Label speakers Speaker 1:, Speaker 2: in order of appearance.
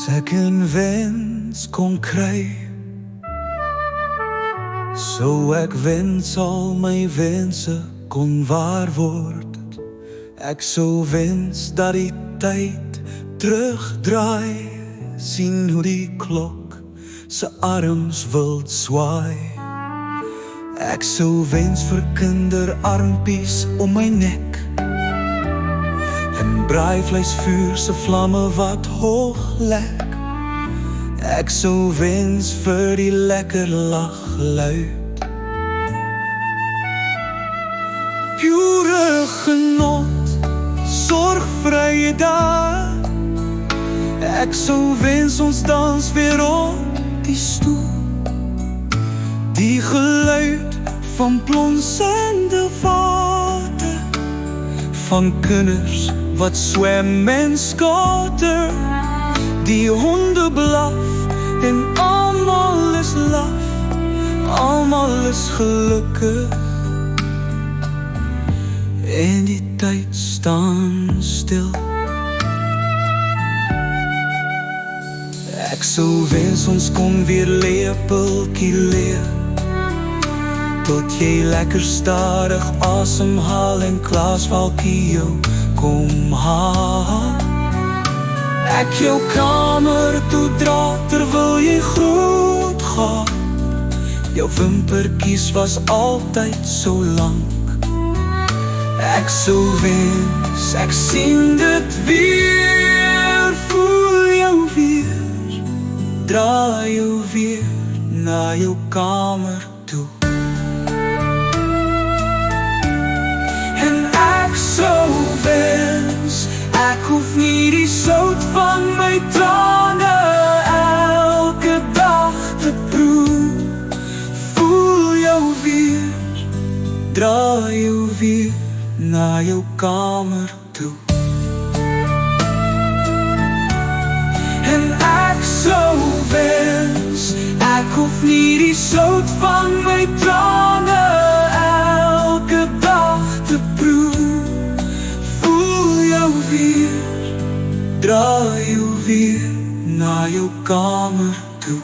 Speaker 1: ek 'n wens kon kry, sou ek wens al my wense kon waar word. Ek sou wens dat die tyd terugdraai, sien hoe die klok se arms wild swaai. Ek sou wens vir kinderarmpies om my nek, en braaivleisvuur se vlamme wat hoog lek. Ek sou wens vir die lekker laggeluid, pure genot, sorgvrye dae. Ek sou wens ons dans weer op die stoel, die geluid van plonsende water, van kinders wat swem en skater, die honde blaf en almal is laf, almal is gelukkig, en die tyd staan stil. Ek sou wens ons kon weer lepeltjie leer, tot jy lekker stadig asemhaal en klaasvalkie jou kom haal. Ek jou kamer toe dra terwyl jy groot gaan, jou wimpertjies was altyd so lank. Ek sou wens, ek sien dit weer, voel jou weer, dra jou weer na jou kamer toe. En ek sou wens, ek hoef nie die sout van my trane elke dag te proe. Voel jou weer, dra jou weer na jou kamer toe. En ek sou wens, ek hoef nie die sout van my trane elke dag te proe. Voel jou weer, dra jou weer na jou kamer toe.